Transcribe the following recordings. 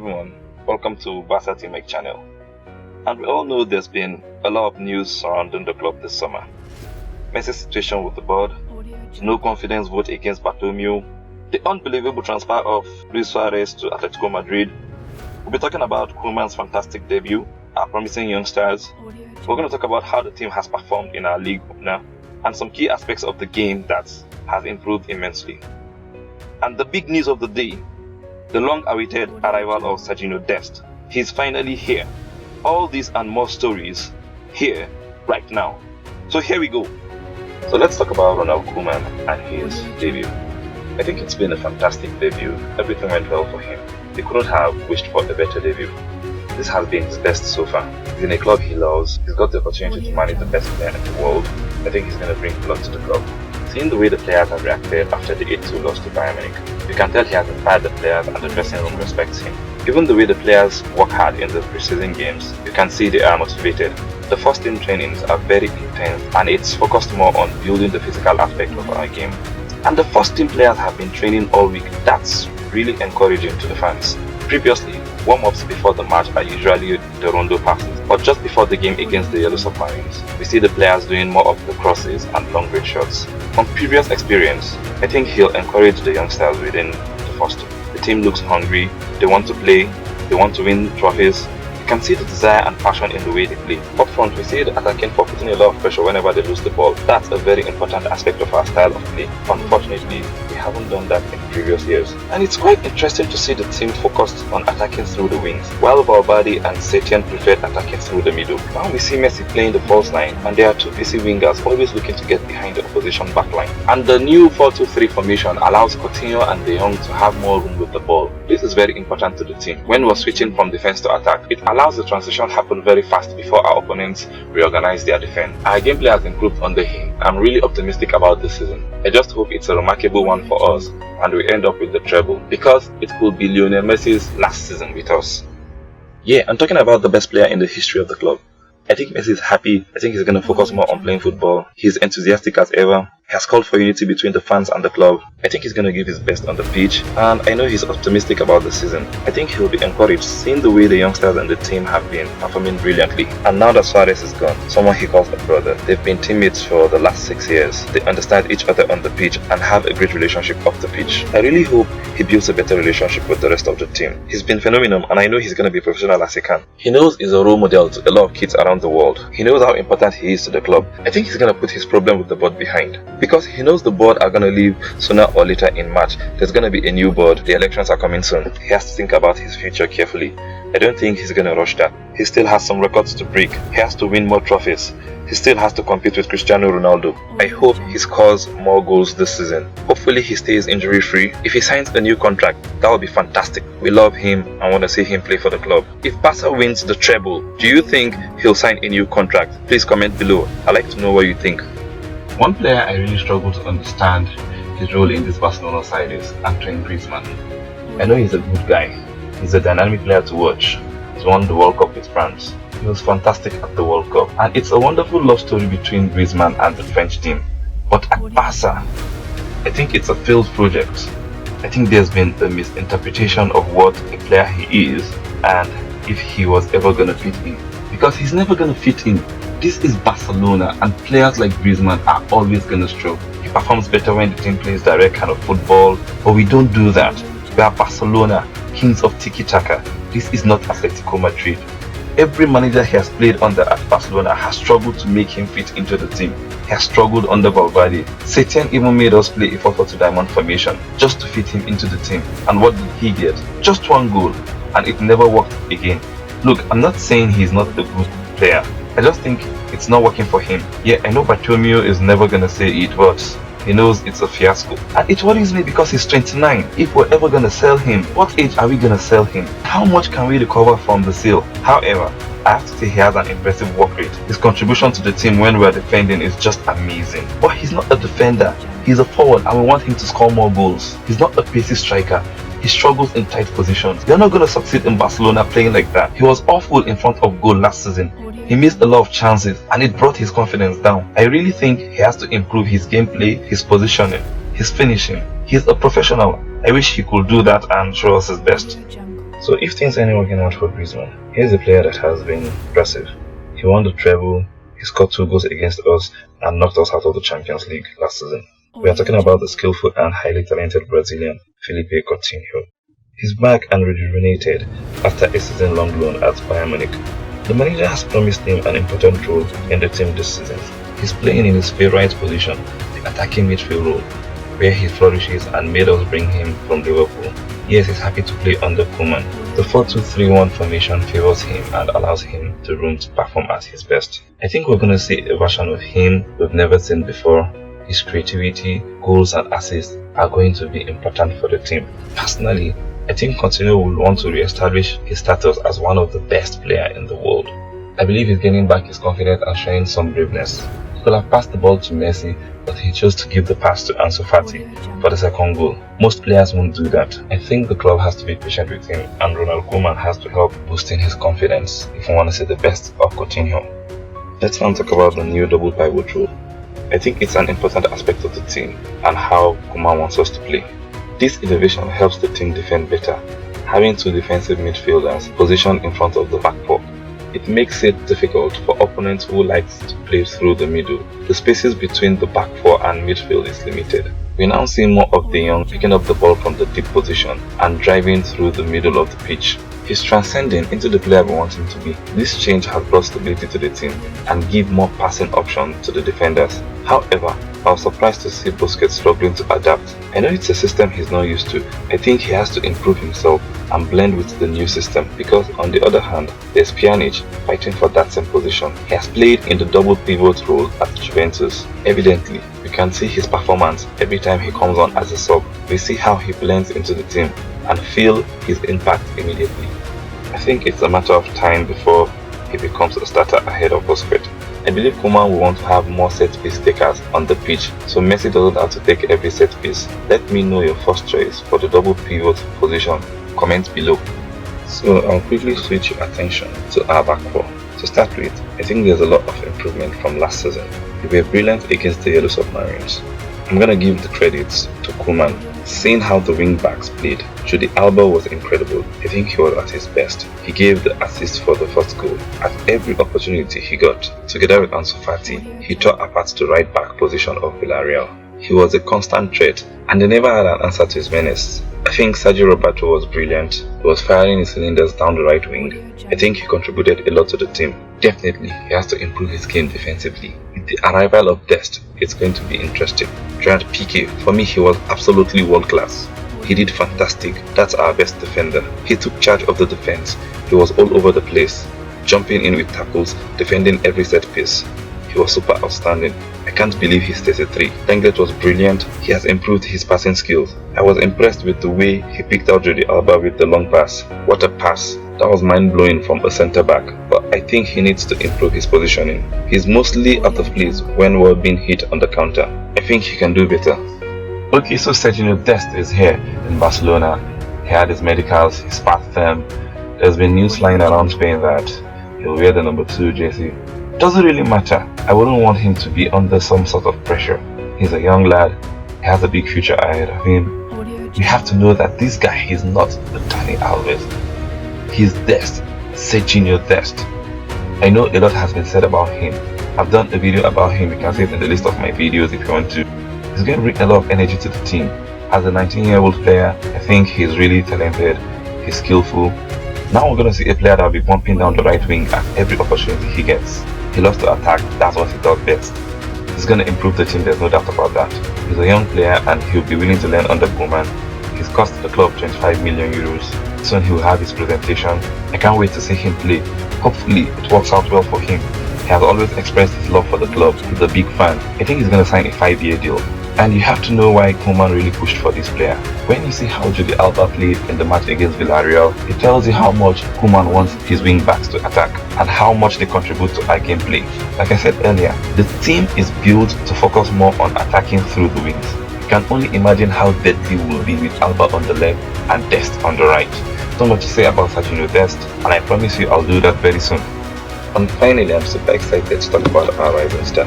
everyone, welcome to Barca Team channel. And we all know there's been a lot of news surrounding the club this summer. Messi's situation with the board, no confidence vote against Bartomeu, the unbelievable transfer of Luis Suarez to Atletico Madrid. We'll be talking about Koeman's fantastic debut, our promising youngsters. We're going to talk about how the team has performed in our league opener and some key aspects of the game that have improved immensely. And the big news of the day, the long-awaited arrival of Sergino Dest. He's finally here. All these and more stories here, right now. So here we go. So let's talk about Ronald Koeman and his debut. I think it's been a fantastic debut. Everything went well for him. He couldn't have wished for a better debut. This has been his best so far. He's in a club he loves. He's got the opportunity to manage the best player in the world. I think he's going to bring a lot to the club. Seeing the way the players have reacted after the 8-2 loss to Bayern Munich, you can tell he has inspired the players and the dressing room respects him. Even the way the players work hard in the preseason games, you can see they are motivated. The first team trainings are very intense and it's focused more on building the physical aspect of our game. And the first team players have been training all week. That's really encouraging to the fans. Previously, warm-ups before the match are usually the rondo passes, but just before the game against the Yellow Submarines, we see the players doing more of the crosses and long-range shots. From previous experience, I think he'll encourage the youngsters within the first team. The team looks hungry, they want to play, they want to win trophies. You can see the desire and passion in the way they play. Up front, we see the attacking for putting a lot of pressure whenever they lose the ball. That's a very important aspect of our style of play. Unfortunately, we haven't done that in previous years. And it's quite interesting to see the team focused on attacking through the wings, while Valverde and Setien preferred attacking through the middle. Now we see Messi playing the false line, and there are two busy wingers always looking to get behind the opposition backline. And the new 4-2-3 formation allows Coutinho and De Jong to have more room with the ball. This is very important to the team. When we're switching from defense to attack, it allows the transition happen very fast before our opponents reorganize their defense. Our gameplay has improved under him. I'm really optimistic about this season. I just hope it's a remarkable one for us and we end up with the treble, because it could be Lionel Messi's last season with us. Yeah, I'm talking about the best player in the history of the club. I think Messi is happy. I think he's going to focus more on playing football. He's enthusiastic as ever. He has called for unity between the fans and the club. I think he's going to give his best on the pitch, and I know he's optimistic about the season. I think he'll be encouraged seeing the way the youngsters and the team have been performing brilliantly. And now that Suarez is gone, someone he calls a brother, they've been teammates for the last 6 years. They understand each other on the pitch and have a great relationship off the pitch. I really hope he builds a better relationship with the rest of the team. He's been phenomenal, and I know he's going to be professional as he can. He knows he's a role model to a lot of kids around the world. He knows how important he is to the club. I think he's going to put his problem with the board behind, because he knows the board are going to leave sooner or later in March. There's going to be a new board. The elections are coming soon. He has to think about his future carefully. I don't think he's going to rush that. He still has some records to break. He has to win more trophies. He still has to compete with Cristiano Ronaldo. I hope he scores more goals this season. Hopefully he stays injury free. If he signs a new contract, that would be fantastic. We love him and want to see him play for the club. If Barca wins the treble, do you think he'll sign a new contract? Please comment below. I'd like to know what you think. One player I really struggle to understand his role in this Barcelona side is Antoine Griezmann. I know he's a good guy. He's a dynamic player to watch. He's won the World Cup with France. He was fantastic at the World Cup. And it's a wonderful love story between Griezmann and the French team. But at Barca, I think it's a failed project. I think there's been a misinterpretation of what a player he is and if he was ever going to fit in. Because he's never going to fit in. This is Barcelona, and players like Griezmann are always going to struggle. He performs better when the team plays direct kind of football, but we don't do that. We are Barcelona, kings of tiki-taka. This is not Atletico Madrid. Every manager he has played under at Barcelona has struggled to make him fit into the team. He has struggled under Valverde. Setien even made us play a 4-4-2 diamond formation just to fit him into the team. And what did he get? Just one goal, and it never worked again. Look, I'm not saying he's not a good player. I just think it's not working for him. Yeah, I know Bartomeu is never gonna say it works. He knows it's a fiasco. And it worries me because he's 29. If we're ever gonna sell him, what age are we gonna sell him? How much can we recover from the sale? However, I have to say he has an impressive work rate. His contribution to the team when we're defending is just amazing. But he's not a defender. He's a forward and we want him to score more goals. He's not a pacey striker. He struggles in tight positions. You're not going to succeed in Barcelona playing like that. He was awful in front of goal last season. He missed a lot of chances and it brought his confidence down. I really think he has to improve his gameplay, his positioning, his finishing. He's a professional. I wish he could do that and show us his best. So if things ain't working out for Griezmann, here's a player that has been impressive. He won the treble, he scored 2 goals against us, and knocked us out of the Champions League last season. We are talking about the skillful and highly talented Brazilian Felipe Coutinho. He's back and rejuvenated after a season-long loan at Bayern Munich. The manager has promised him an important role in the team this season. He's playing in his favourite position, the attacking midfield role, where he flourishes and made us bring him from Liverpool. Yes, he's happy to play under Koeman. The 4-2-3-1 formation favours him and allows him the room to perform at his best. I think we're going to see a version of him we've never seen before. His creativity, goals and assists are going to be important for the team. Personally, I think Coutinho will want to re-establish his status as one of the best players in the world. I believe he's gaining back his confidence and showing some braveness. He could have passed the ball to Messi, but he chose to give the pass to Ansu Fati for the second goal. Most players won't do that. I think the club has to be patient with him, and Ronald Koeman has to help boosting his confidence if we want to see the best of Coutinho. Let's now talk about the new double pivot role. I think it's an important aspect of the team and how Koeman wants us to play. This innovation helps the team defend better, having 2 defensive midfielders positioned in front of the back four. It makes it difficult for opponents who like to play through the middle. The spaces between the back four and midfield is limited. We now see more of De Jong picking up the ball from the deep position and driving through the middle of the pitch. He's transcending into the player we want him to be. This change has brought stability to the team and give more passing options to the defenders. However, I was surprised to see Busquets struggling to adapt. I know it's a system he's not used to. I think he has to improve himself and blend with the new system, because on the other hand, there's Pjanic fighting for that same position. He has played in the double pivot role at Juventus. Evidently, we can see his performance every time he comes on as a sub. We see how he blends into the team and feel his impact immediately. I think it's a matter of time before he becomes a starter ahead of Busquets. I believe Koeman will want to have more set-piece takers on the pitch, so Messi doesn't have to take every set-piece. Let me know your first choice for the double pivot position. Comment below. So I'll quickly switch your attention to our back four. To start with, I think there's a lot of improvement from last season. We were brilliant against the Yellow Submarines. I'm gonna give the credits to Koeman. Seeing how the wing backs played, Jordi Alba was incredible. I think he was at his best. He gave the assist for the first goal at every opportunity he got. Together with Ansu Fati, he tore apart the right back position of Villarreal. He was a constant threat, and they never had an answer to his menace. I think Sergio Roberto was brilliant. He was firing his cylinders down the right wing. I think he contributed a lot to the team. Definitely, he has to improve his game defensively. With the arrival of Dest, it's going to be interesting. Gerard Piqué, for me, he was absolutely world class. He did fantastic. That's our best defender. He took charge of the defense. He was all over the place, jumping in with tackles, defending every set piece. He was super outstanding. I can't believe he's 33. Lenglet was brilliant. He has improved his passing skills. I was impressed with the way he picked out Jordi Alba with the long pass. What a pass. That was mind-blowing from a centre-back, but I think he needs to improve his positioning. He's mostly out of place when we're being hit on the counter. I think he can do better. Okay, so Sergino Dest is here in Barcelona. He had his medicals, he passed them. There's been news flying around Spain that he'll wear the number 2 jersey. Doesn't really matter. I wouldn't want him to be under some sort of pressure. He's a young lad. He has a big future ahead of him. We have to know that this guy is not the Dani Alves. He's Dest, Sergino Dest. I know a lot has been said about him. I've done a video about him. You can see it in the list of my videos if you want to. He's going to bring a lot of energy to the team. As a 19-year-old player, I think he's really talented. He's skillful. Now we're going to see a player that will be bumping down the right wing at every opportunity he gets. He loves to attack. That's what he does best. He's going to improve the team, there's no doubt about that. He's a young player and he'll be willing to learn under Koeman. He's cost the club 25 million euros. Soon he'll have his presentation. I can't wait to see him play. Hopefully it works out well for him. He has always expressed his love for the club. He's a big fan. I think he's going to sign a 5-year deal. And you have to know why Koeman really pushed for this player. When you see how Jordi Alba played in the match against Villarreal, it tells you how much Koeman wants his wing backs to attack and how much they contribute to our gameplay. Like I said earlier, the team is built to focus more on attacking through the wings. You can only imagine how deadly we will be with Alba on the left and Dest on the right. So much to say about Sergino Dest, and I promise you I'll do that very soon. And finally, I'm super excited to talk about our rising star.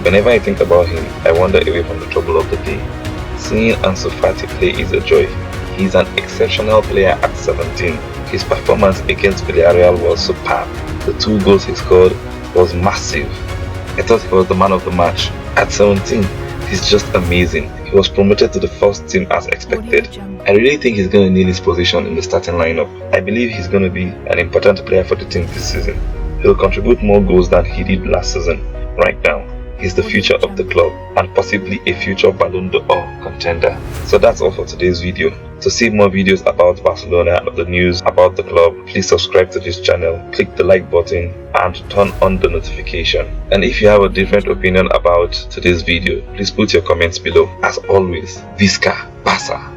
Whenever I think about him, I wander away from the trouble of the day. Seeing Ansu Fati play is a joy. He's an exceptional player at 17. His performance against Villarreal was superb. The 2 goals he scored was massive. I thought he was the man of the match. At 17, he's just amazing. He was promoted to the first team as expected. I really think he's going to nail his position in the starting lineup. I believe he's going to be an important player for the team this season. He'll contribute more goals than he did last season. Right now, he's the future of the club and possibly a future Ballon d'Or contender. So that's all for today's video. To see more videos about Barcelona and the news about the club, please subscribe to this channel, click the like button and turn on the notification. And if you have a different opinion about today's video, please put your comments below. As always, Visca Barça.